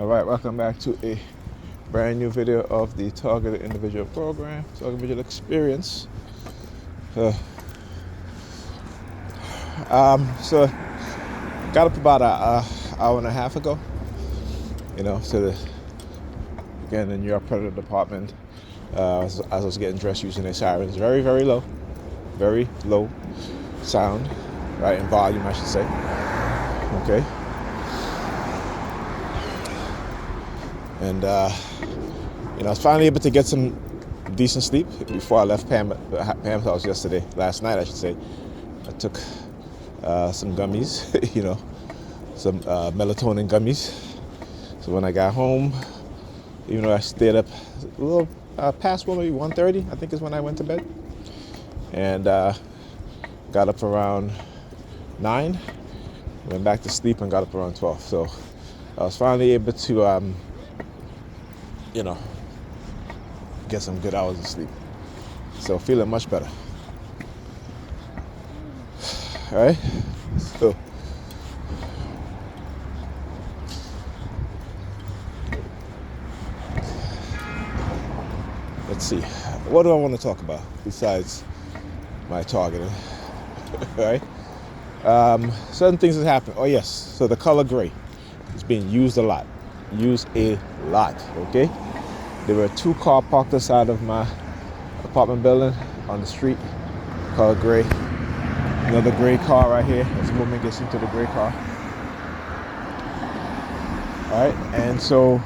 All right, welcome back to a brand new video of the Targeted Individual Program, Targeted Individual Experience. So got up about an hour and a half ago, to the New York Predator Department. As I was getting dressed using their sirens, very, very low sound, right, in volume, I should say. Okay. And I was finally able to get some decent sleep before I left Pam's house last night, I should say. I took some gummies, some melatonin gummies. So when I got home, even though I stayed up a little past maybe 1:30, I think is when I went to bed. And got up around 9, went back to sleep and got up around 12. So I was finally able to get some good hours of sleep. So feeling much better. All right. So let's see. What do I want to talk about besides my targeting? All right. Certain things that happen. Oh yes. So the color gray is being used a lot. Okay. There were 2 cars parked outside of my apartment building on the street, color gray. Another gray car right here. As a woman gets into the gray car. All right. And so,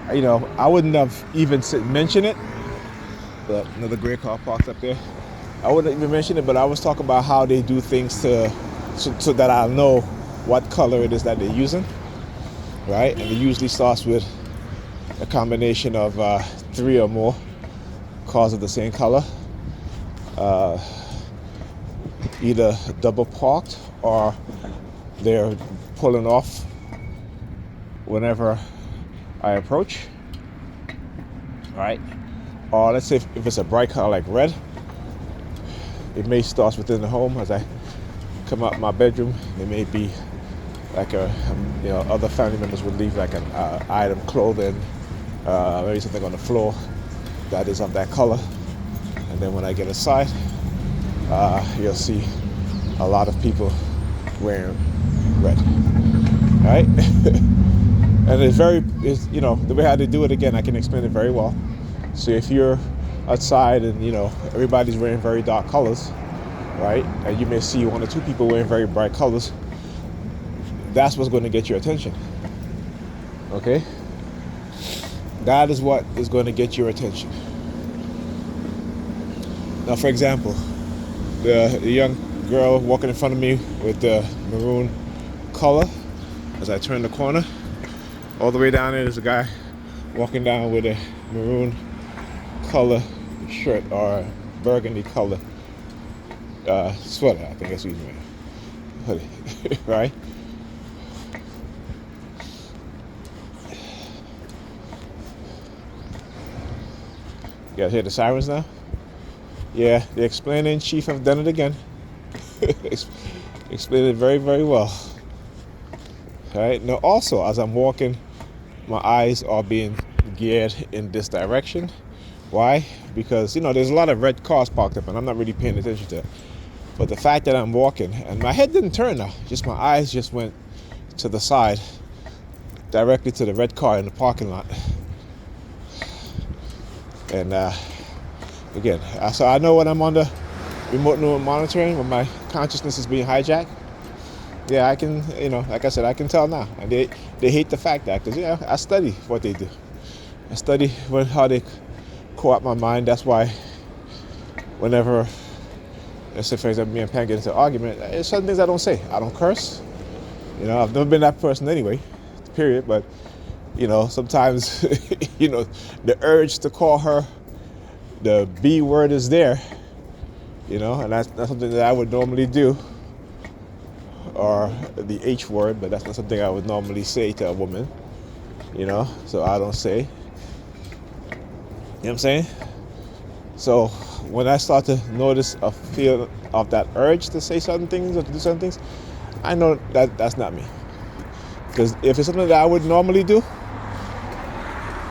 I wouldn't have even mentioned it. But another gray car parked up there. I wouldn't even mention it, but I was talking about how they do things so that I'll know what color it is that they're using. Right? And it usually starts with a combination of 3 or more cars of the same color, either double parked or they're pulling off whenever I approach. Right? Or let's say if it's a bright color like red, it may start within the home. As I come out my bedroom, there may be like other family members would leave like an item, clothing, maybe something on the floor that is of that color. And then when I get inside, you'll see a lot of people wearing red. All right? And the way how they do it, again, I can explain it very well. So if you're outside and everybody's wearing very dark colors, right, and you may see 1 or 2 people wearing very bright colors, that's what's going to get your attention. Okay? That is what is going to get your attention. Now, for example, the young girl walking in front of me with the maroon color, as I turn the corner, all the way down there's a guy walking down with a maroon color shirt or burgundy color sweater, I think that's what he's wearing. Hoodie, right? You guys hear the sirens now? Yeah, the explainer in chief have done it again. Explained it very, very well. All right. Now, also, as I'm walking, my eyes are being geared in this direction. Why? Because, there's a lot of red cars parked up, and I'm not really paying attention to it. But the fact that I'm walking, and my head didn't turn now, just my eyes just went to the side, directly to the red car in the parking lot. And again, so I know when I'm on the remote monitoring, when my consciousness is being hijacked, yeah, I can, like I said, I can tell now. And they hate the fact that, because, I study what they do. I study how they co-opt my mind. That's why whenever, let's say, for example, me and Pam get into an argument, there's certain things I don't say. I don't curse. I've never been that person anyway, period. But, sometimes, the urge to call her the B word is there, and that's not something that I would normally do. Or the H word, but that's not something I would normally say to a woman, so I don't say. You know what I'm saying? So when I start to notice a feel of that urge to say certain things or to do certain things, I know that that's not me. Because if it's something that I would normally do,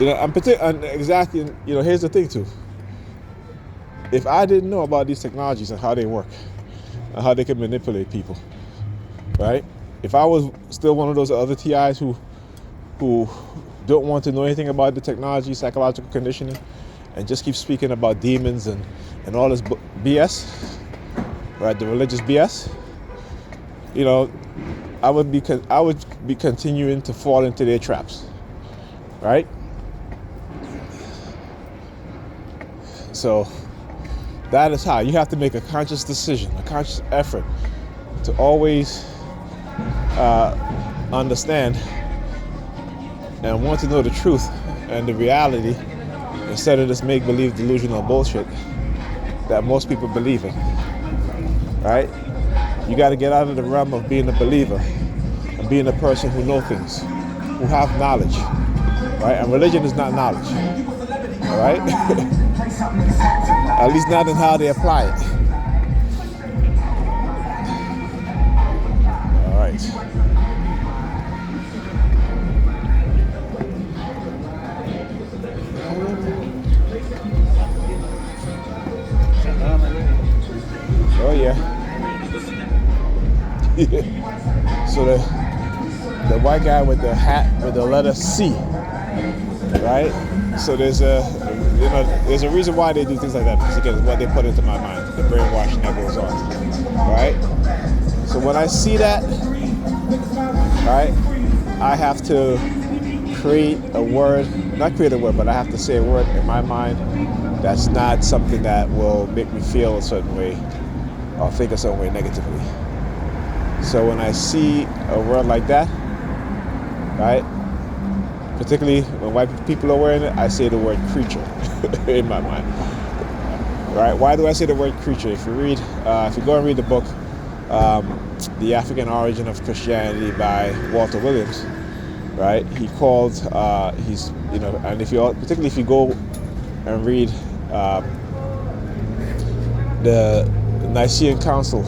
and exactly, here's the thing too. If I didn't know about these technologies and how they work and how they can manipulate people, right? If I was still one of those other TIs who don't want to know anything about the technology, psychological conditioning, and just keep speaking about demons and all this BS, right? The religious BS, I would be continuing to fall into their traps, right? So that is how you have to make a conscious decision, a conscious effort to always understand and want to know the truth and the reality instead of this make-believe delusional bullshit that most people believe in, right? You got to get out of the realm of being a believer and being a person who knows things, who have knowledge, right? And religion is not knowledge, all right? At least not in how they apply it. All right. Oh yeah. So the white guy with the hat with the letter C, right? So there's a reason why they do things like that, because again, it's what they put into my mind, the brainwashing that goes on, right? So when I see that, right, I have to not create a word, but I have to say a word in my mind that's not something that will make me feel a certain way or think a certain way negatively. So when I see a word like that, right, particularly when white people are wearing it, I say the word creature in my mind. Right? Why do I say the word creature? If you go and read the book, The African Origin of Christianity by Walter Williams, right? He called, and particularly if you go and read the Nicene Council,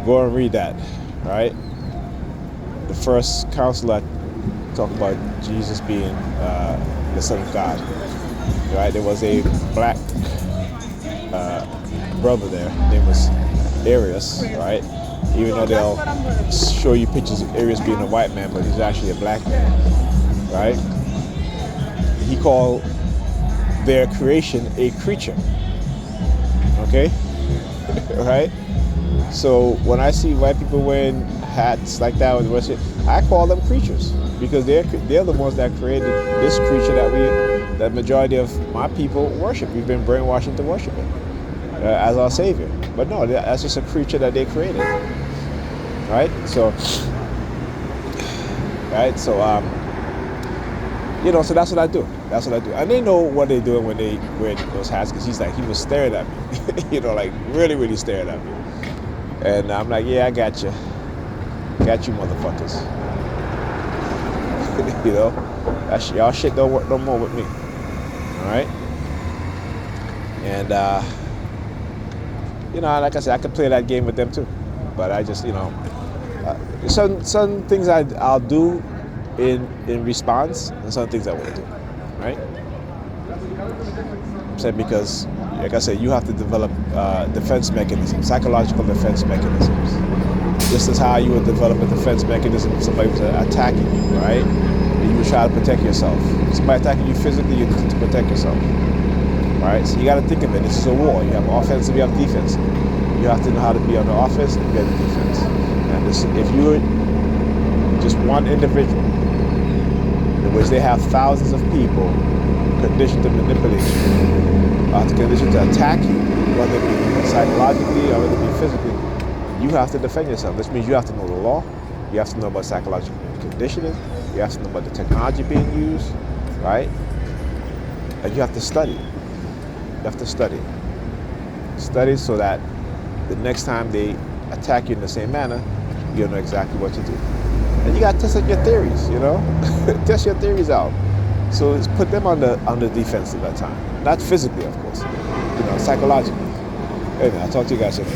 go and read that, right? The first council that talked about Jesus being the Son of God, right? There was a black brother there, his name was Arius, right? Even though they'll show you pictures of Arius being a white man, but he's actually a black man, right? He called their creation a creature, okay? Right? So when I see white people wearing hats like that with worship, I call them creatures, because they're the ones that created this creature that majority of my people worship. We've been brainwashed into worshiping as our savior. But no, that's just a creature that they created, right? So, so that's what I do. That's what I do. And they know what they're doing when they wear those hats, because he was staring at me, like really, really staring at me. And I'm like, yeah, I got you. Got you, motherfuckers. Y'all shit don't work no more with me. All right? And, like I said, I could play that game with them too. But I just, some things I'll do in response, and some things I won't do. Right? I'm saying because, like I said, you have to develop defense mechanisms, psychological defense mechanisms. Just as how you would develop a defense mechanism if somebody was attacking you, right? And you would try to protect yourself. If somebody attacking you physically, you need to protect yourself. Right? So you got to think of it. This is a war. You have offensive, you have defensive. You have to know how to be on the offense and be on the defense. And if you're just one individual, in which they have thousands of people conditioned to manipulate you, conditioned to attack you, whether it be psychologically or whether it be physically, you have to defend yourself. This means you have to know the law, you have to know about psychological conditioning, you have to know about the technology being used, right? And you have to study. You have to study. Study so that the next time they attack you in the same manner, you'll know exactly what to do. And you got to test out your theories, Test your theories out. So it's put them on the defense at that time. Not physically, of course, psychologically. Anyway, I'll talk to you guys soon.